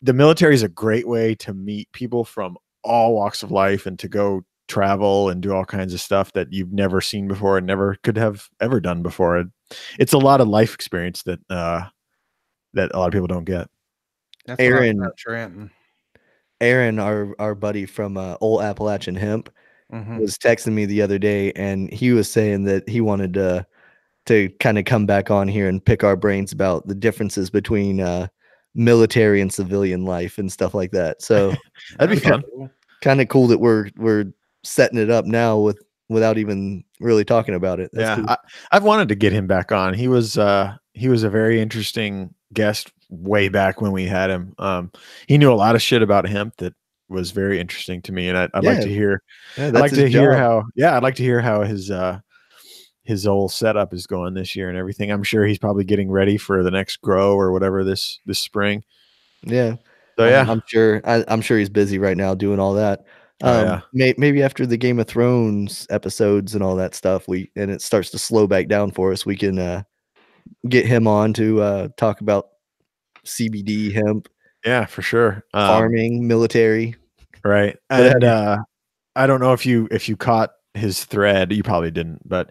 the military is a great way to meet people from all walks of life and to go travel and do all kinds of stuff that you've never seen before and never could have ever done before. It's a lot of life experience that a lot of people don't get. That's what I Aaron, found, Trenton. Aaron, our buddy from Old Appalachian Hemp, Mhm. was texting me the other day, and he was saying that he wanted to kind of come back on here and pick our brains about the differences between military and civilian life and stuff like that. So That'd be fun. Cool. kind of cool that we're setting it up now without even really talking about it. That's cool. I've wanted to get him back on. He was a very interesting guest way back when we had him. He knew a lot of shit about hemp that was very interesting to me, and I'd like to hear. Yeah, I'd like that's to his hear job. how. Yeah, I'd like to hear how his whole setup is going this year and everything. I'm sure he's probably getting ready for the next grow or whatever this spring. Yeah. So yeah, I'm sure he's busy right now doing all that. Yeah. Maybe after the Game of Thrones episodes and all that stuff, and it starts to slow back down for us, we can get him on to talk about CBD, hemp, Yeah, for sure. farming, military. Right. And Whatever. I don't know if you caught his thread. You probably didn't, but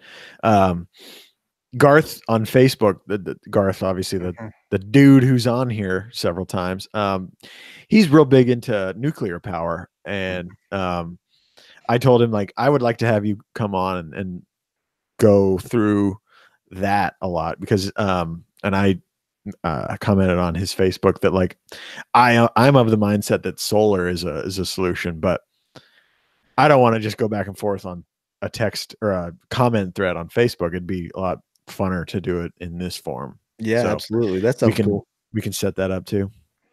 Garth on Facebook, Garth, obviously the dude who's on here several times. He's real big into nuclear power, and I told him like I would like to have you come on and go through that a lot because and I commented on his Facebook that like I'm of the mindset that solar is a solution, but I don't want to just go back and forth on a text or a comment thread on Facebook. It'd be a lot funner to do it in this form. Yeah, So absolutely. That sounds cool. We can set that up too.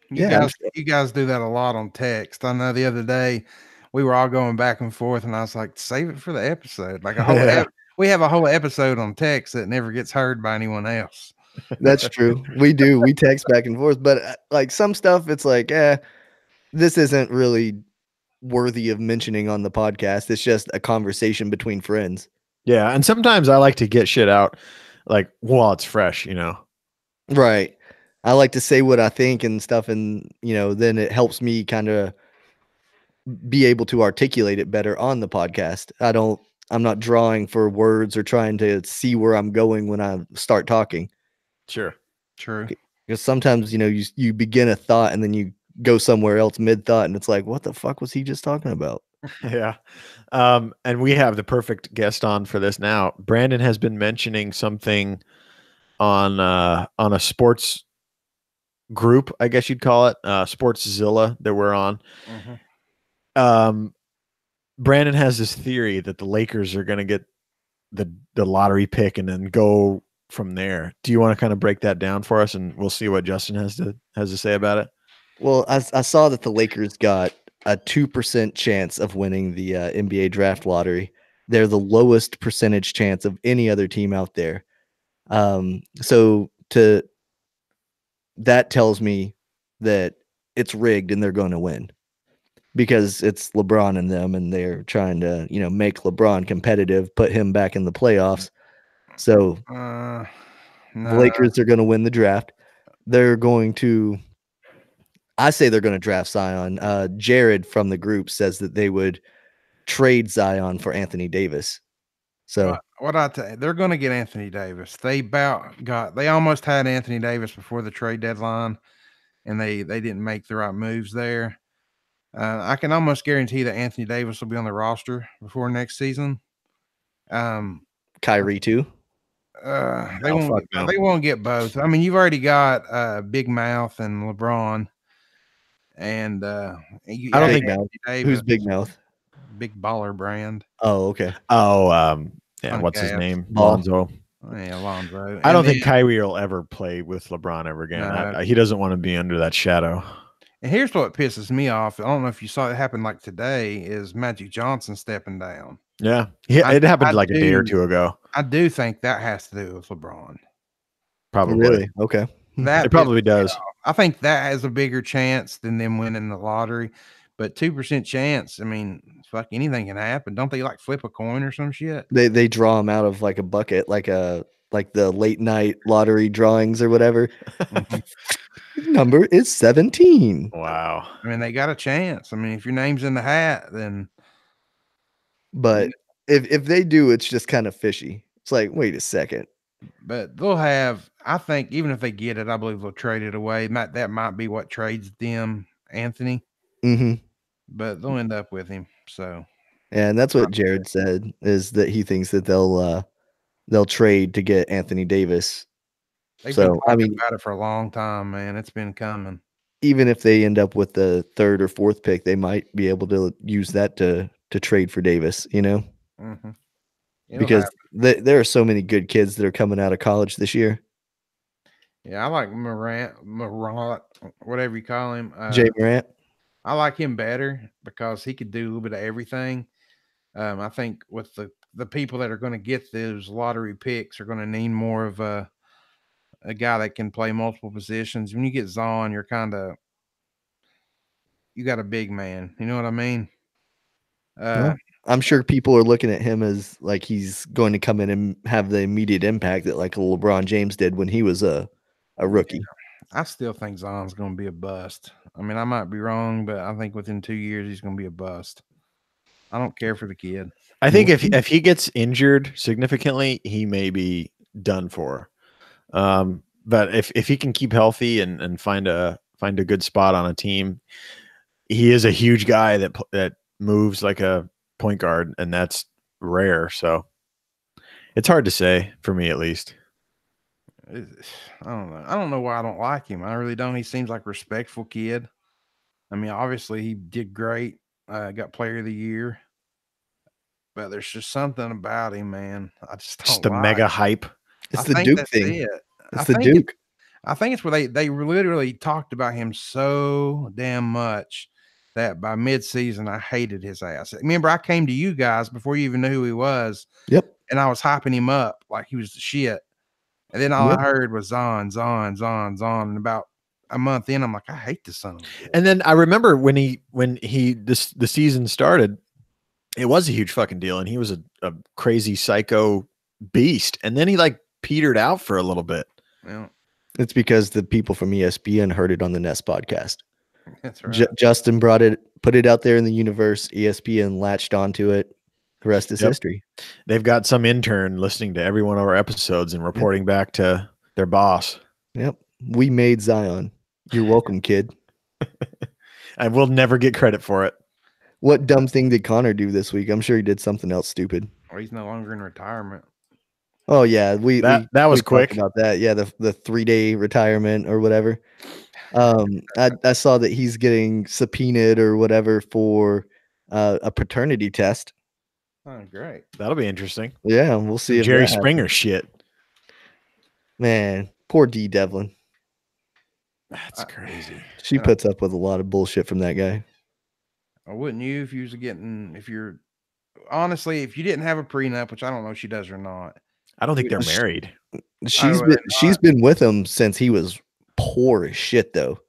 You guys do that a lot on text. I know the other day we were all going back and forth, and I was like, save it for the episode. Like we have a whole episode on text that never gets heard by anyone else. That's true. We do. We text back and forth, but like some stuff, it's like, this isn't really worthy of mentioning on the podcast. It's just a conversation between friends. Yeah, and sometimes I like to get shit out like while it's fresh, you know. Right. I like to say what I think and stuff, and then it helps me kind of be able to articulate it better on the podcast. I'm not drawing for words or trying to see where I'm going when I start talking. Sure. True. Because sometimes, you begin a thought and then you go somewhere else mid thought and it's like, what the fuck was he just talking about? Yeah. And we have the perfect guest on for this now. Brandon has been mentioning something on a sports group, I guess you'd call it, Sportszilla that we're on. Brandon has this theory that the Lakers are going to get the lottery pick and then go from there. Do you want to kind of break that down for us, and we'll see what Justin has to say about it? Well, I saw that the Lakers got a 2% chance of winning the NBA draft lottery. They're the lowest percentage chance of any other team out there. So that tells me that it's rigged and they're going to win because it's LeBron and them, and they're trying to, make LeBron competitive, put him back in the playoffs. So No. the Lakers are going to win the draft. I say they're going to draft Zion. Jared from the group says that they would trade Zion for Anthony Davis. So what I tell you, they're going to get Anthony Davis. They almost had Anthony Davis before the trade deadline, and they didn't make the right moves there. I can almost guarantee that Anthony Davis will be on the roster before next season. Kyrie too. They won't get both. I mean, you've already got Big Mouth and LeBron, and I don't think who's Big Mouth? Big Baller Brand. Oh, okay. Oh, yeah. What's his name? Lonzo. Yeah, Lonzo. I don't think Kyrie will ever play with LeBron ever again. No. He doesn't want to be under that shadow. And here's what pisses me off. I don't know if you saw it happen like today, is Magic Johnson stepping down. Yeah. It happened like a day or two ago. I do think that has to do with LeBron. Probably. Really? Okay. It probably does. I think that has a bigger chance than them winning the lottery. But 2% chance, I mean, fuck, anything can happen. Don't they like flip a coin or some shit? They draw them out of like a bucket, like the late night lottery drawings or whatever. Number is 17. Wow. I mean, they got a chance. I mean, if your name's in the hat, then. But if they do, it's just kind of fishy. It's like, wait a second. But they'll have, I think, even if they get it, I believe they'll trade it away. That might be what trades them, Anthony. Mm-hmm. But they'll end up with him. So. And that's what Jared said, is that he thinks that they'll trade to get Anthony Davis. They've been talking about it for a long time, man. It's been coming. Even if they end up with the 3rd or 4th pick, they might be able to use that to trade for Davis, Mm-hmm. Because there are so many good kids that are coming out of college this year. Yeah, I like Morant, whatever you call him. Jay Morant. I like him better because he could do a little bit of everything. I think with the people that are going to get those lottery picks are going to need more of a guy that can play multiple positions. When you get Zion, you got a big man. You know what I mean? I'm sure people are looking at him as like he's going to come in and have the immediate impact that like LeBron James did when he was a rookie. I still think Zon's going to be a bust. I mean, I might be wrong, but I think within 2 years he's going to be a bust. I don't care for the kid. I think if he gets injured significantly, he may be done for. But if he can keep healthy and find a good spot on a team, he is a huge guy that moves like a point guard, and that's rare. So it's hard to say for me, at least. I don't know. I don't know why I don't like him. I really don't. He seems like a respectful kid. I mean, obviously he did great. Got Player of the Year, but there's just something about him, man. I just Just don't the like. mega hype. It's I the think Duke that's thing. it. It's the Duke. I think it's where they literally talked about him so damn much that by mid-season I hated his ass. Remember, I came to you guys before you even knew who he was, Yep. and I was hyping him up like he was the shit. And then all Yep. I heard was Zon. And about a month in, I'm like, I hate this son of a bitch. And then I remember when the season started, it was a huge fucking deal, and he was a crazy psycho beast. And then he like petered out for a little bit. Yeah, It's because the people from ESPN heard it on the Nest podcast. that's right. Justin put it out there in the universe. ESPN latched onto it. The rest is history. They've got some intern listening to every one of our episodes and reporting back to their boss. Yep. We made Zion. You're welcome, kid. And we'll never get credit for it. What dumb thing did Connor do this week? I'm sure he did something else stupid. Well, he's no longer in retirement. Oh yeah, That was we quick. talked about that. Yeah, the 3-day retirement or whatever. I saw that he's getting subpoenaed or whatever for a paternity test. Oh, great. That'll be interesting. Yeah, we'll see Some if Jerry that Springer happens. shit. Man, poor D Devlin. That's crazy. She puts up with a lot of bullshit from that guy. Wouldn't you if you honestly, if you didn't have a prenup, which I don't know if she does or not. I don't think they're married. She's been with him since he was poor as shit though.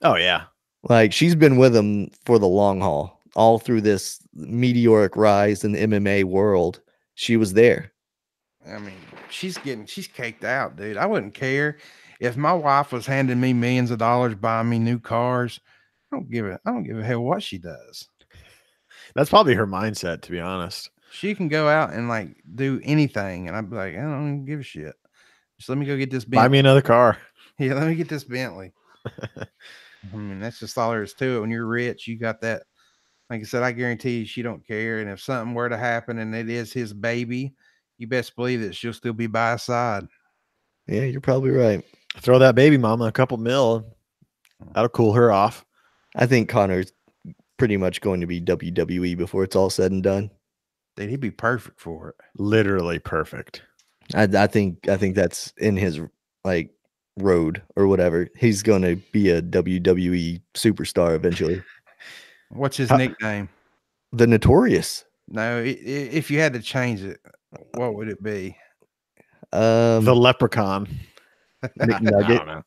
Oh yeah. Like she's been with him for the long haul, all through this meteoric rise in the MMA world. She was there. I mean, she's caked out, dude. I wouldn't care if my wife was handing me millions of dollars, buying me new cars. I don't give a hell what she does. That's probably her mindset, to be honest. She can go out and like do anything, and I'd be like, I don't even give a shit. Just let me go get this Bentley. Buy me another car. Yeah, let me get this Bentley. I mean, that's just all there is to it. When you're rich, you got that. Like I said, I guarantee you she don't care. And if something were to happen and it is his baby, you best believe that she'll still be by his side. Yeah, you're probably right. Throw that baby mama a couple mil. That'll cool her off. I think Connor's pretty much going to be WWE before it's all said and done. Dude, he'd be perfect for it. Literally perfect. I think that's in his like road or whatever. He's going to be a WWE superstar eventually. What's his nickname? The Notorious. No, if you had to change it, what would it be? The Leprechaun. McNugget. I don't know.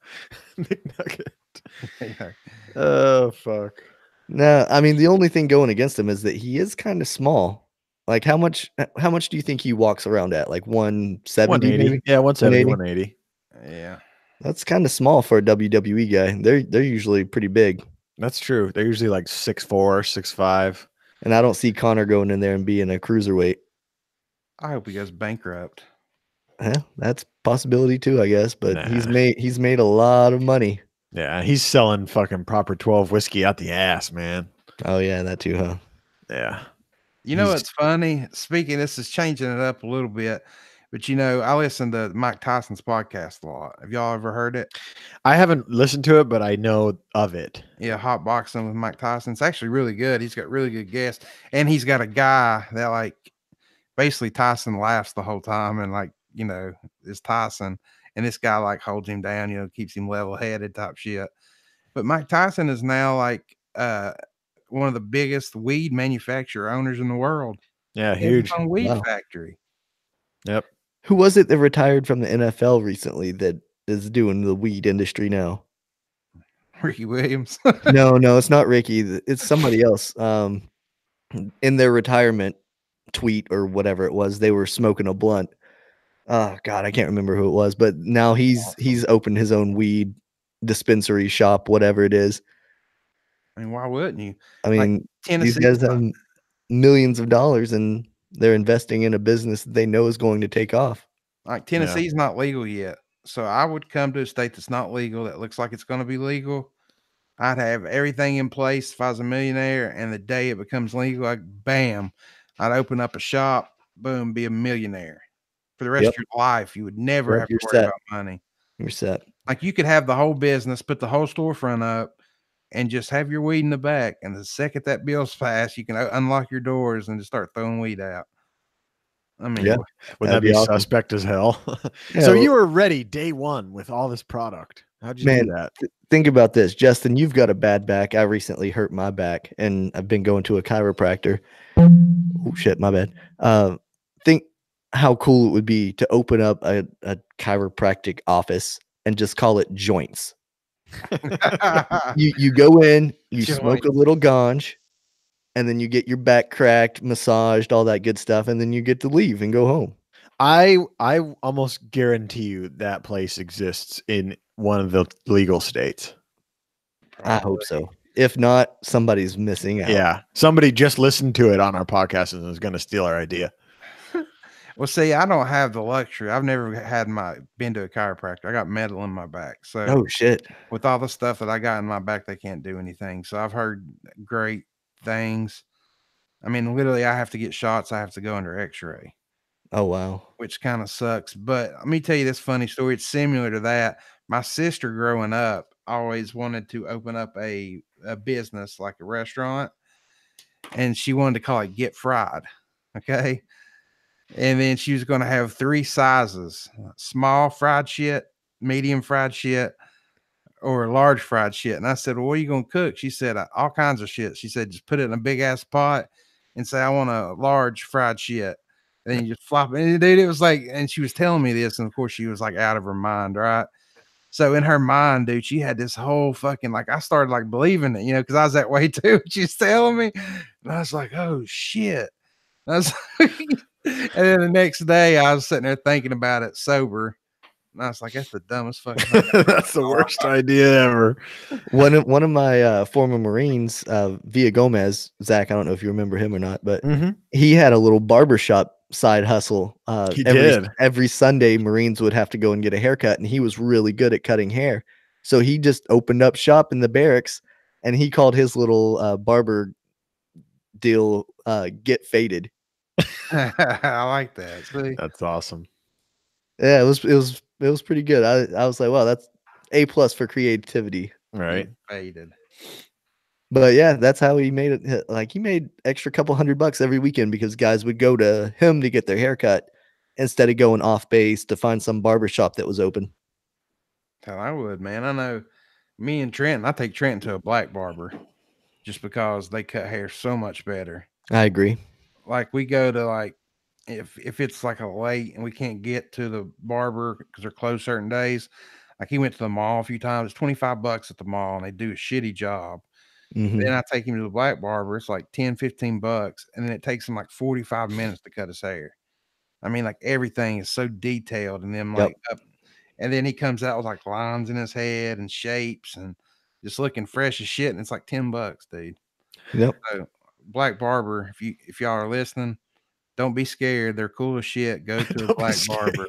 McNugget. Oh fuck. No, I mean the only thing going against him is that he is kind of small. Like how much do you think he walks around at? Like 170 maybe? Yeah, 170, 180. Yeah. That's kind of small for a WWE guy. They're usually pretty big. That's true. They're usually like 6'4", 6'5". And I don't see Connor going in there and being a cruiserweight. I hope he goes bankrupt. That's a possibility too, I guess. But Nah. he's made a lot of money. Yeah, he's selling fucking proper 12 whiskey out the ass, man. Oh yeah, that too, huh? Yeah. You know what's funny? Speaking, this is changing it up a little bit, but I listen to Mike Tyson's podcast a lot. Have y'all ever heard it? I haven't listened to it, but I know of it. Yeah, Hot Boxing with Mike Tyson. It's actually really good. He's got really good guests, and he's got a guy that like basically Tyson laughs the whole time, and like is Tyson, and this guy like holds him down, keeps him level headed type shit. But Mike Tyson is now like one of the biggest weed manufacturer owners in the world. Yeah, huge. Weed factory. Yep. Who was it that retired from the NFL recently that is doing the weed industry now? Ricky Williams. No, it's not Ricky. It's somebody else. In their retirement tweet or whatever it was, they were smoking a blunt. Oh God, I can't remember who it was, but now he's opened his own weed dispensary shop, whatever it is. I mean, why wouldn't you? I Like mean, these Tennessee, guys have millions of dollars and they're investing in a business that they know is going to take off. like Tennessee's not legal yet. So I would come to a state that's not legal, that looks like it's going to be legal. I'd have everything in place if I was a millionaire, and the day it becomes legal, bam, I'd open up a shop, boom, be a millionaire for the rest Yep. of your life. You would never Yep, have to you're worry set. about money. You're set. Like you could have the whole business, put the whole storefront up, and just have your weed in the back. And the second that bill's passed, you can unlock your doors and just start throwing weed out. I mean, Yeah. Would That'd that be awesome. suspect as hell? Yeah, So well, you were ready day one with all this product. How'd you man, do that? think about this, Justin. You've got a bad back. I recently hurt my back, and I've been going to a chiropractor. Oh shit, my bad. Think how cool it would be to open up a chiropractic office and just call it Joints. You go in, you smoke a little ganj, and then you get your back cracked, massaged, all that good stuff, and then you get to leave and go home. I almost guarantee you that place exists in one of the legal states. I hope so. If not, somebody's missing out. Yeah. Somebody just listened to it on our podcast and is going to steal our idea. Well, see, I don't have the luxury. I've never been to a chiropractor. I got metal in my back. So Oh shit. with all the stuff that I got in my back, they can't do anything. So I've heard great things. I mean, literally, I have to get shots. I have to go under x-ray, Oh wow. which kind of sucks. But let me tell you this funny story. It's similar to that. My sister growing up always wanted to open up a business, like a restaurant, and she wanted to call it Get Fried. Okay. And then she was going to have 3 sizes: small fried shit, medium fried shit, or large fried shit. And I said, well, what are you going to cook? She said, all kinds of shit. She said, just put it in a big ass pot and say, I want a large fried shit. And then you just flop it. And dude, it was like, and she was telling me this. And of course, she was like out of her mind, right? So in her mind, dude, she had this whole fucking, like, I started like believing it, because I was that way too. She's telling me. And I was like, oh shit. I was and then the next day, I was sitting there thinking about it sober. And I was like, that's the dumbest fucking thing. That's the worst idea ever. One of my former Marines, Villa Gomez, Zach, I don't know if you remember him or not, but he had a little barbershop side hustle. He did. Every Sunday, Marines would have to go and get a haircut, and he was really good at cutting hair. So he just opened up shop in the barracks, and he called his little barber deal Get Faded. I like that. See? That's awesome. Yeah, it was pretty good. I was like, wow, that's A+ for creativity. Right. Faded. But yeah, that's how he made it. Like, he made extra couple $100 every weekend because guys would go to him to get their haircut instead of going off base to find some barbershop that was open. Hell, I would, man. I know me and Trenton, I take Trenton to a black barber just because they cut hair so much better. I agree. Like, we go to, like, if it's like a late and we can't get to the barber because they're closed certain days, like, he went to the mall a few times. It's $25 at the mall and they do a shitty job. Then I take him to the black barber. It's like $10-15, and then it takes him like 45 minutes to cut his hair. I mean, like, everything is so detailed, and then like up, and then he comes out with like lines in his head and shapes and just looking fresh as shit. And it's like $10, dude. Yep. So black barber, if y'all are listening, don't be scared. They're cool as shit. Go to a black barber.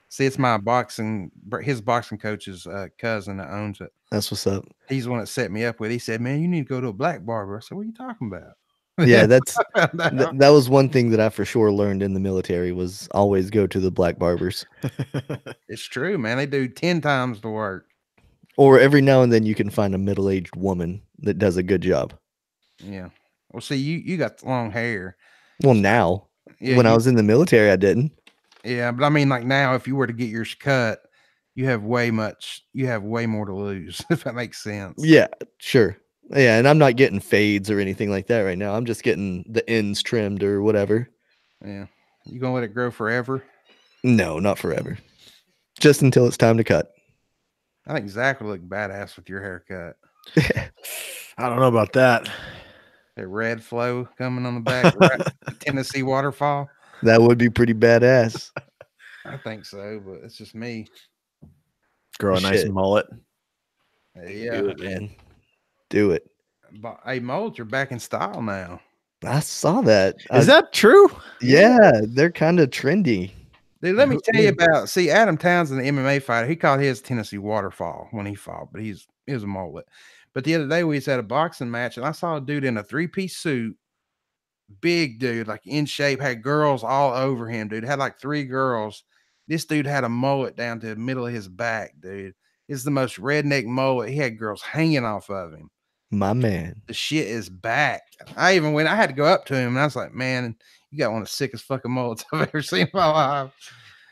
See, it's his boxing coach's cousin that owns it. That's what's up. He's the one that set me up with. He said, man, you need to go to a black barber. I said, what are you talking about? Yeah, that was one thing that I for sure learned in the military was always go to the black barbers. It's true, man. They do 10 times the work. Or every now and then you can find a middle-aged woman that does a good job. Yeah. Well, see, you got long hair. Well, now. Yeah, when I was in the military, I didn't. Yeah, but I mean, like, now, if you were to get yours cut, you have way more to lose, if that makes sense. Yeah, sure. Yeah, and I'm not getting fades or anything like that right now. I'm just getting the ends trimmed or whatever. Yeah. You gonna let it grow forever? No, not forever. Just until it's time to cut. I think Zach would look badass with your haircut. I don't know about that. A red flow coming on the back, right? The Tennessee waterfall. That would be pretty badass. I think so, but it's just me. Grow a nice Shit. mullet. Yeah. Do it, man. Do it. But hey, mullets are back in style now. I saw that. Is that true? Yeah, they're kind of trendy. Dude, let me tell you about. See, Adam Townsend, the MMA fighter, he called his Tennessee Waterfall when he fought, but he was a mullet. But the other day we was at a boxing match, and I saw a dude in a 3-piece suit, big dude, like in shape, had girls all over him, dude. Had like 3 girls. This dude had a mullet down to the middle of his back, dude. It's the most redneck mullet. He had girls hanging off of him. My man. The shit is back. I had to go up to him, and I was like, man, you got one of the sickest fucking mullets I've ever seen in my life.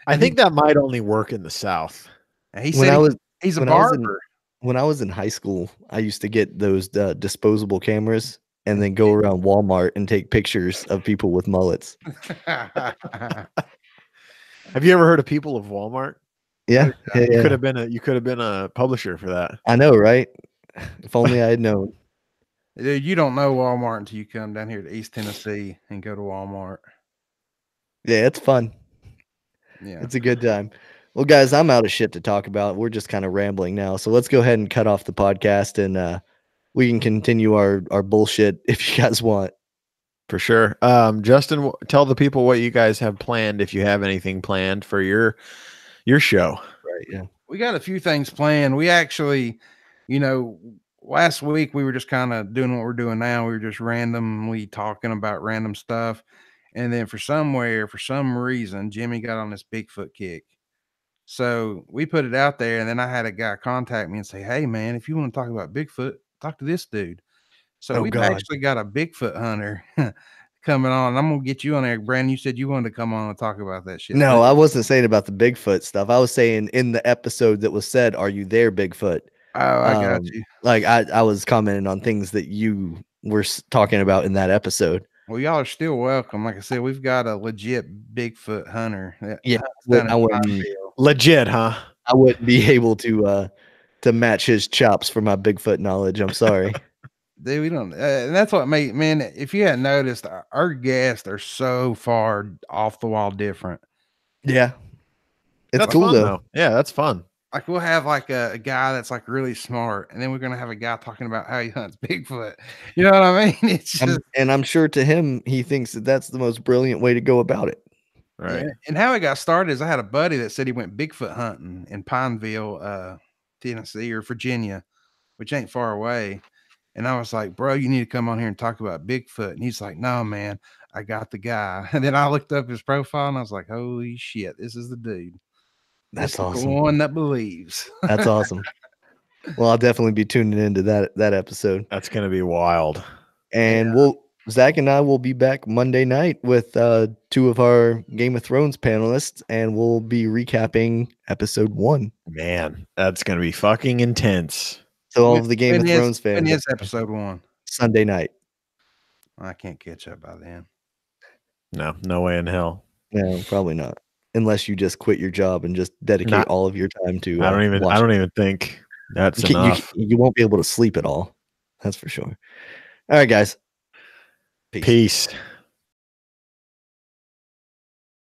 I think that might only work in the South. And he said he's a barber. When I was in high school, I used to get those disposable cameras and then go around Walmart and take pictures of people with mullets. Have you ever heard of People of Walmart? Yeah, You could have been a publisher for that. I know, right? If only I had known. Dude, you don't know Walmart until you come down here to East Tennessee and go to Walmart. Yeah, it's fun. Yeah, it's a good time. Well, guys, I'm out of shit to talk about. We're just kind of rambling now. So let's go ahead and cut off the podcast, and we can continue our bullshit if you guys want. For sure. Justin, tell the people what you guys have planned, if you have anything planned for your show. Right, yeah. We got a few things planned. We actually, last week we were just kind of doing what we're doing now. We were just randomly talking about random stuff. And then for some reason, Jimmy got on this Bigfoot kick. So we put it out there, and then I had a guy contact me and say, hey, man, if you want to talk about Bigfoot, talk to this dude. So we've actually got a Bigfoot hunter coming on. I'm going to get you on there. Brandon, you said you wanted to come on and talk about that shit. No, I wasn't saying about the Bigfoot stuff. I was saying in the episode that was said, are you there, Bigfoot? Oh, I got you. Like I was commenting on things that you were talking about in that episode. Well, y'all are still welcome. Like I said, we've got a legit Bigfoot hunter. Yeah, legit, huh? I wouldn't be able to match his chops for my Bigfoot knowledge. I'm sorry. Dude, we don't, and that's what made, man, if you hadn't noticed, our guests are so far off the wall different. Yeah. It's that's cool fun, though. Yeah, that's fun. Like we'll have like a guy that's like really smart, and then we're gonna have a guy talking about how he hunts Bigfoot. You know what I mean? It's just, and I'm sure to him, he thinks that that's the most brilliant way to go about it. Right. Yeah. And how it got started is I had a buddy that said he went Bigfoot hunting in Pineville, Tennessee or Virginia, which ain't far away. And I was like, bro, you need to come on here and talk about Bigfoot. And he's like, no, man, I got the guy. And then I looked up his profile and I was like, holy shit, this is the dude. That's awesome. The one that believes. That's awesome. Well, I'll definitely be tuning into that episode. That's going to be wild. And Zach and I will be back Monday night with 2 of our Game of Thrones panelists, and we'll be recapping episode 1. Man, that's going to be fucking intense. So all of the Game of Thrones fans. When is episode 1? Sunday night. I can't catch up by then. No way in hell. No, probably not. Unless you just quit your job and just dedicate all of your time to. I don't even think that's enough. You won't be able to sleep at all. That's for sure. All right, guys. Peace.